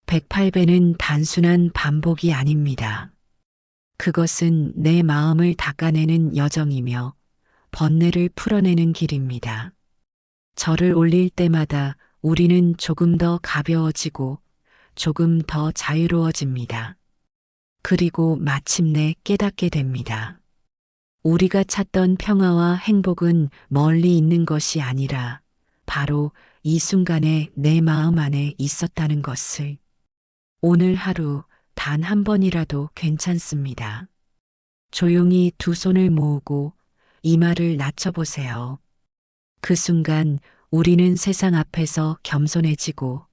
108배는 단순한 반복이 아닙니다. 그것은 내 마음을 닦아내는 여정이며 번뇌를 풀어내는 길입니다. 절을 올릴 때마다 우리는 조금 더 가벼워지고 조금 더 자유로워집니다. 그리고 마침내 깨닫게 됩니다. 우리가 찾던 평화와 행복은 멀리 있는 것이 아니라 바로 이 순간에 내 마음 안에 있었다는 것을. 오늘 하루 단 한 번이라도 괜찮습니다. 조용히 두 손을 모으고 이마를 낮춰보세요. 그 순간 우리는 세상 앞에서 겸손해지고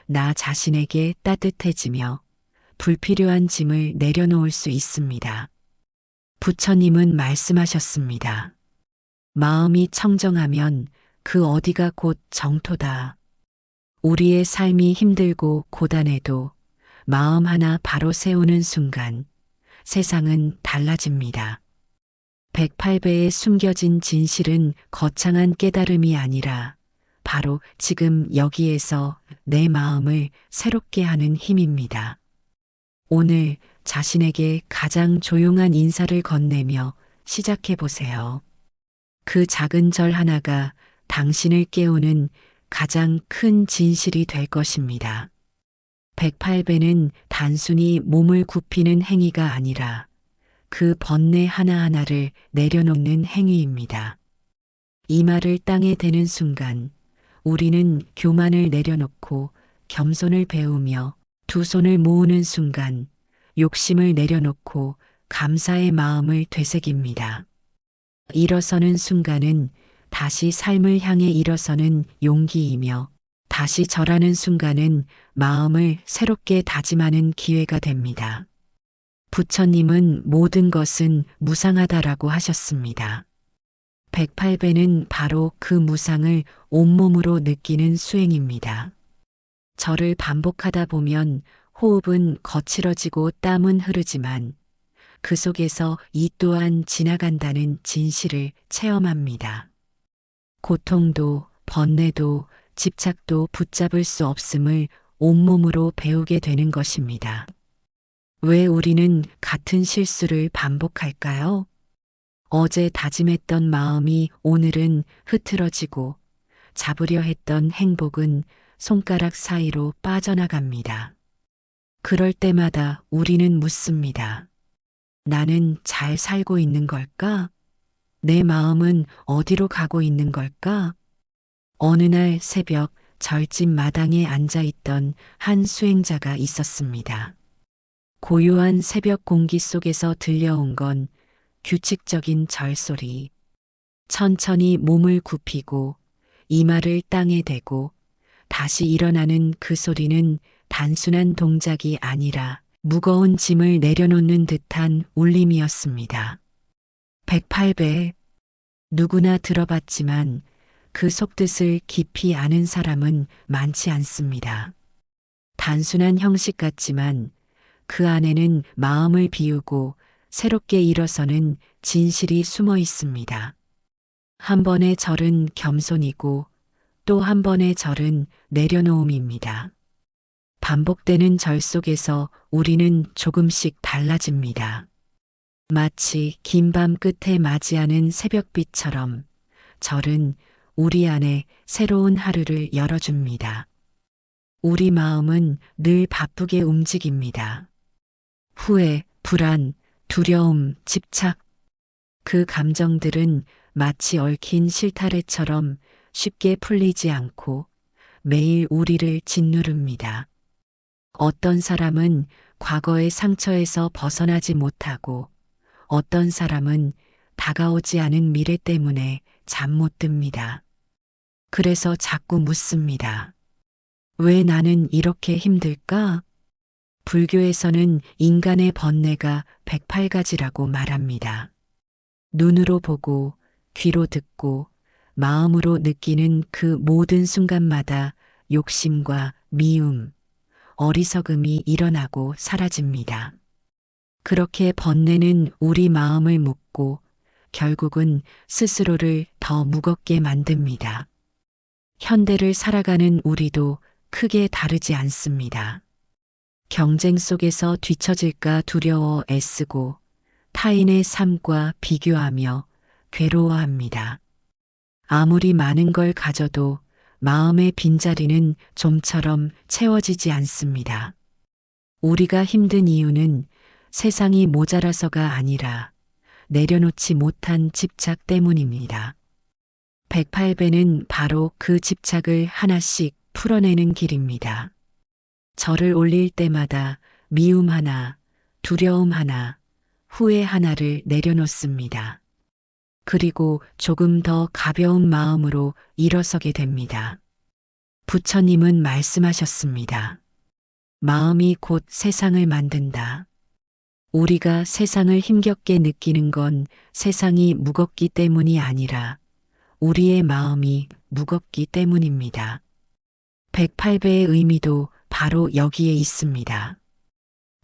나 자신에게 따뜻해지며 불필요한 짐을 내려놓을 수 있습니다. 부처님은 말씀하셨습니다. 마음이 청정하면 그 어디가 곧 정토다. 우리의 삶이 힘들고 고단해도 마음 하나 바로 세우는 순간 세상은 달라집니다. 108배에 숨겨진 진실은 거창한 깨달음이 아니라 바로 지금 여기에서 내 마음을 새롭게 하는 힘입니다. 오늘 자신에게 가장 조용한 인사를 건네며 시작해 보세요. 그 작은 절 하나가 당신을 깨우는 가장 큰 진실이 될 것입니다. 108배는 단순히 몸을 굽히는 행위가 아니라 그 번뇌 하나하나를 내려놓는 행위입니다. 이마를 땅에 대는 순간 우리는 교만을 내려놓고 겸손을 배우며 두 손을 모으는 순간 욕심을 내려놓고 감사의 마음을 되새깁니다. 일어서는 순간은 다시 삶을 향해 일어서는 용기이며 다시 절하는 순간은 마음을 새롭게 다짐하는 기회가 됩니다. 부처님은 모든 것은 무상하다라고 하셨습니다. 108배는 바로 그 무상을 온몸으로 느끼는 수행입니다. 절을 반복하다 보면 호흡은 거칠어지고 땀은 흐르지만 그 속에서 이 또한 지나간다는 진실을 체험합니다. 고통도 번뇌도 집착도 붙잡을 수 없음을 온몸으로 배우게 되는 것입니다. 왜 우리는 같은 실수를 반복할까요? 어제 다짐했던 마음이 오늘은 흐트러지고 잡으려 했던 행복은 손가락 사이로 빠져나갑니다. 그럴 때마다 우리는 묻습니다. 나는 잘 살고 있는 걸까? 내 마음은 어디로 가고 있는 걸까? 어느 날 새벽 절집 마당에 앉아 있던 한 수행자가 있었습니다. 고요한 새벽 공기 속에서 들려온 건 규칙적인 절소리. 천천히 몸을 굽히고 이마를 땅에 대고 다시 일어나는 그 소리는 단순한 동작이 아니라 무거운 짐을 내려놓는 듯한 울림이었습니다. 108배. 누구나 들어봤지만 그 속뜻을 깊이 아는 사람은 많지 않습니다. 단순한 형식 같지만 그 안에는 마음을 비우고 새롭게 일어서는 진실이 숨어 있습니다. 한 번의 절은 겸손이고 또 한 번의 절은 내려놓음입니다. 반복되는 절 속에서 우리는 조금씩 달라집니다. 마치 긴 밤 끝에 맞이하는 새벽빛처럼 절은 우리 안에 새로운 하루를 열어줍니다. 우리 마음은 늘 바쁘게 움직입니다. 후회, 불안, 두려움, 집착. 그 감정들은 마치 얽힌 실타래처럼 쉽게 풀리지 않고 매일 우리를 짓누릅니다. 어떤 사람은 과거의 상처에서 벗어나지 못하고 어떤 사람은 다가오지 않은 미래 때문에 잠 못 듭니다. 그래서 자꾸 묻습니다. 왜 나는 이렇게 힘들까? 불교에서는 인간의 번뇌가 108가지라고 말합니다. 눈으로 보고 귀로 듣고 마음으로 느끼는 그 모든 순간마다 욕심과 미움, 어리석음이 일어나고 사라집니다. 그렇게 번뇌는 우리 마음을 묶고 결국은 스스로를 더 무겁게 만듭니다. 현대를 살아가는 우리도 크게 다르지 않습니다. 경쟁 속에서 뒤처질까 두려워 애쓰고 타인의 삶과 비교하며 괴로워합니다. 아무리 많은 걸 가져도 마음의 빈자리는 좀처럼 채워지지 않습니다. 우리가 힘든 이유는 세상이 모자라서가 아니라 내려놓지 못한 집착 때문입니다. 108배는 바로 그 집착을 하나씩 풀어내는 길입니다. 절을 올릴 때마다 미움 하나, 두려움 하나, 후회 하나를 내려놓습니다. 그리고 조금 더 가벼운 마음으로 일어서게 됩니다. 부처님은 말씀하셨습니다. 마음이 곧 세상을 만든다. 우리가 세상을 힘겹게 느끼는 건 세상이 무겁기 때문이 아니라 우리의 마음이 무겁기 때문입니다. 108배의 의미도 바로 여기에 있습니다.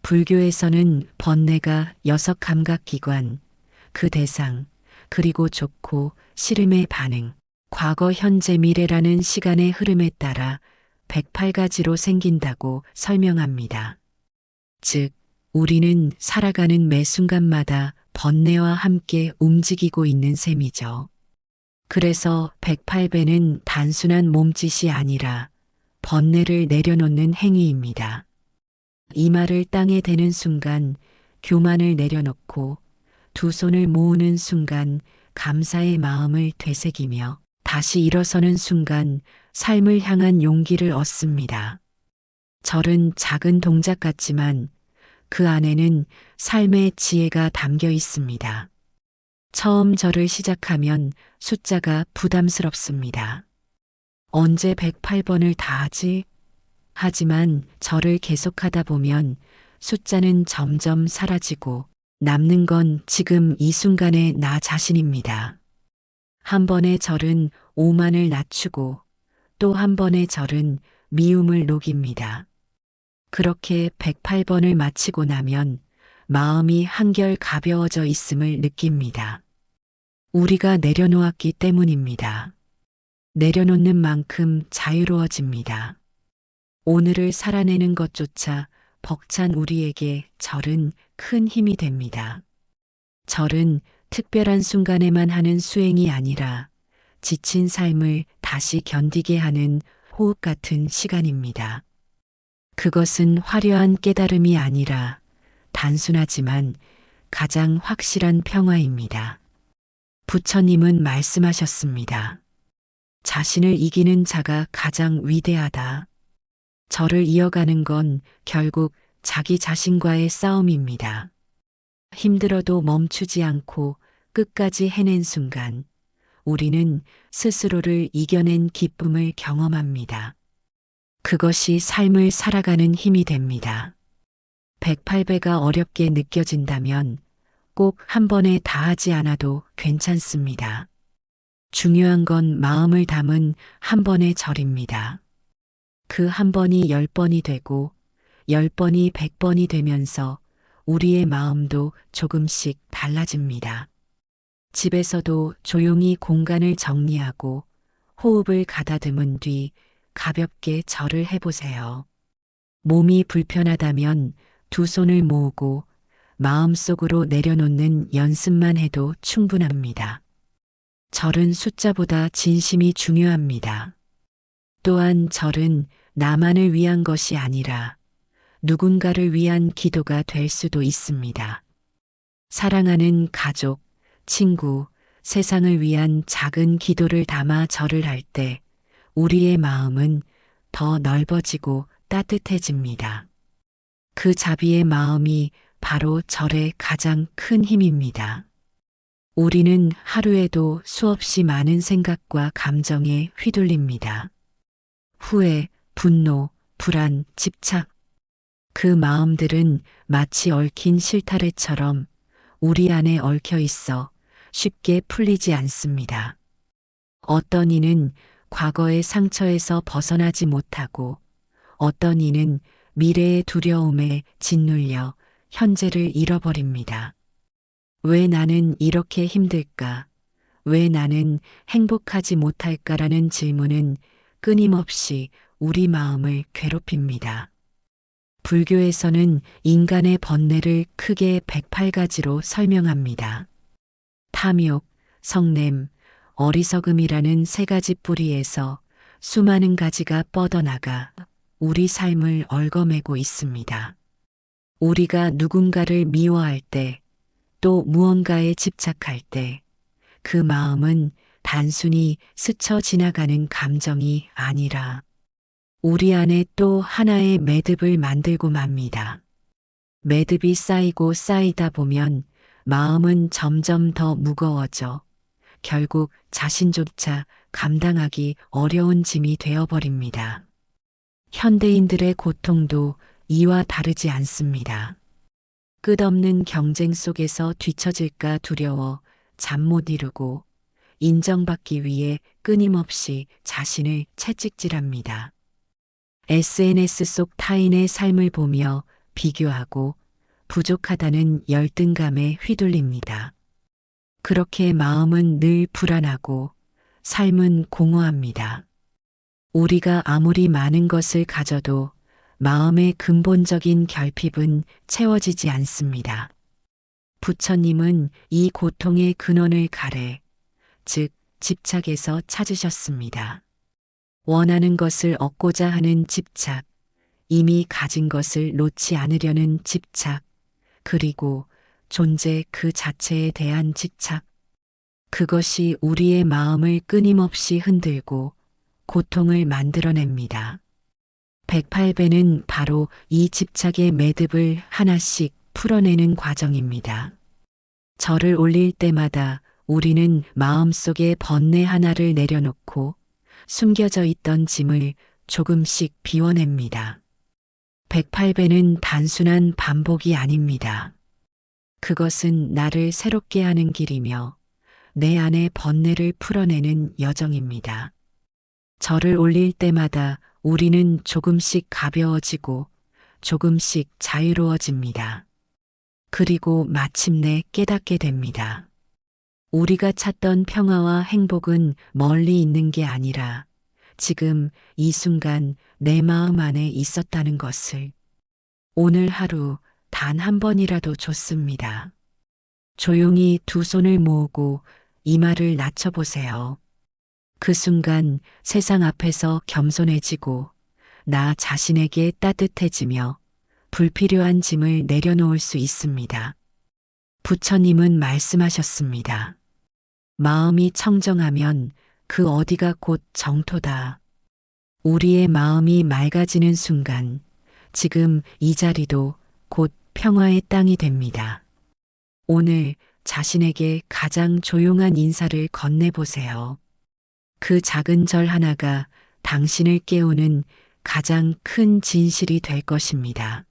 불교에서는 번뇌가 6감각기관, 그 대상, 그리고 좋고 싫음의 반응, 과거, 현재, 미래라는 시간의 흐름에 따라 108가지로 생긴다고 설명합니다. 즉, 우리는 살아가는 매 순간마다 번뇌와 함께 움직이고 있는 셈이죠. 그래서 108배는 단순한 몸짓이 아니라 번뇌를 내려놓는 행위입니다. 이마를 땅에 대는 순간 교만을 내려놓고 두 손을 모으는 순간 감사의 마음을 되새기며 다시 일어서는 순간 삶을 향한 용기를 얻습니다. 절은 작은 동작 같지만 그 안에는 삶의 지혜가 담겨 있습니다. 처음 절을 시작하면 숫자가 부담스럽습니다. 언제 108번을 다 하지? 하지만 절을 계속하다 보면 숫자는 점점 사라지고 남는 건 지금 이 순간의 나 자신입니다. 한 번의 절은 오만을 낮추고 또 한 번의 절은 미움을 녹입니다. 그렇게 108번을 마치고 나면 마음이 한결 가벼워져 있음을 느낍니다. 우리가 내려놓았기 때문입니다. 내려놓는 만큼 자유로워집니다. 오늘을 살아내는 것조차 벅찬 우리에게 절은 큰 힘이 됩니다. 절은 특별한 순간에만 하는 수행이 아니라 지친 삶을 다시 견디게 하는 호흡 같은 시간입니다. 그것은 화려한 깨달음이 아니라 단순하지만 가장 확실한 평화입니다. 부처님은 말씀하셨습니다. 자신을 이기는 자가 가장 위대하다. 절을 이어가는 건 결국 자기 자신과의 싸움입니다. 힘들어도 멈추지 않고 끝까지 해낸 순간 우리는 스스로를 이겨낸 기쁨을 경험합니다. 그것이 삶을 살아가는 힘이 됩니다. 108배가 어렵게 느껴진다면 꼭 한 번에 다 하지 않아도 괜찮습니다. 중요한 건 마음을 담은 한 번의 절입니다. 그 한 번이 10번이 되고 10번이 100번이 되면서 우리의 마음도 조금씩 달라집니다. 집에서도 조용히 공간을 정리하고 호흡을 가다듬은 뒤 가볍게 절을 해보세요. 몸이 불편하다면 두 손을 모으고 마음속으로 내려놓는 연습만 해도 충분합니다. 절은 숫자보다 진심이 중요합니다. 또한 절은 나만을 위한 것이 아니라 누군가를 위한 기도가 될 수도 있습니다. 사랑하는 가족, 친구, 세상을 위한 작은 기도를 담아 절을 할 때 우리의 마음은 더 넓어지고 따뜻해집니다. 그 자비의 마음이 바로 절의 가장 큰 힘입니다. 우리는 하루에도 수없이 많은 생각과 감정에 휘둘립니다. 후회, 분노, 불안, 집착. 그 마음들은 마치 얽힌 실타래처럼 우리 안에 얽혀 있어 쉽게 풀리지 않습니다. 어떤 이는 과거의 상처에서 벗어나지 못하고 어떤 이는 미래의 두려움에 짓눌려 현재를 잃어버립니다. 왜 나는 이렇게 힘들까? 왜 나는 행복하지 못할까라는 질문은 끊임없이 우리 마음을 괴롭힙니다. 불교에서는 인간의 번뇌를 크게 108가지로 설명합니다. 탐욕, 성냄, 어리석음이라는 세 가지 뿌리에서 수많은 가지가 뻗어나가 우리 삶을 얽어매고 있습니다. 우리가 누군가를 미워할 때, 또 무언가에 집착할 때, 그 마음은 단순히 스쳐 지나가는 감정이 아니라 우리 안에 또 하나의 매듭을 만들고 맙니다. 매듭이 쌓이고 쌓이다 보면 마음은 점점 더 무거워져 결국 자신조차 감당하기 어려운 짐이 되어버립니다. 현대인들의 고통도 이와 다르지 않습니다. 끝없는 경쟁 속에서 뒤처질까 두려워 잠 못 이루고 인정받기 위해 끊임없이 자신을 채찍질합니다. SNS 속 타인의 삶을 보며 비교하고 부족하다는 열등감에 휘둘립니다. 그렇게 마음은 늘 불안하고 삶은 공허합니다. 우리가 아무리 많은 것을 가져도 마음의 근본적인 결핍은 채워지지 않습니다. 부처님은 이 고통의 근원을 가래, 즉 집착에서 찾으셨습니다. 원하는 것을 얻고자 하는 집착, 이미 가진 것을 놓지 않으려는 집착, 그리고 존재 그 자체에 대한 집착. 그것이 우리의 마음을 끊임없이 흔들고 고통을 만들어냅니다. 108배는 바로 이 집착의 매듭을 하나씩 풀어내는 과정입니다. 절을 올릴 때마다 우리는 마음속에 번뇌 하나를 내려놓고 숨겨져 있던 짐을 조금씩 비워냅니다. 108배는 단순한 반복이 아닙니다. 그것은 나를 새롭게 하는 길이며 내 안의 번뇌를 풀어내는 여정입니다. 절을 올릴 때마다 우리는 조금씩 가벼워지고 조금씩 자유로워집니다. 그리고 마침내 깨닫게 됩니다. 우리가 찾던 평화와 행복은 멀리 있는 게 아니라 지금 이 순간 내 마음 안에 있었다는 것을. 오늘 하루 단 한 번이라도 좋습니다. 조용히 두 손을 모으고 이마를 낮춰보세요. 그 순간 세상 앞에서 겸손해지고 나 자신에게 따뜻해지며 불필요한 짐을 내려놓을 수 있습니다. 부처님은 말씀하셨습니다. 마음이 청정하면 그 어디가 곧 정토다. 우리의 마음이 맑아지는 순간 지금 이 자리도 곧 평화의 땅이 됩니다. 오늘 자신에게 가장 조용한 인사를 건네보세요. 그 작은 절 하나가 당신을 깨우는 가장 큰 진실이 될 것입니다.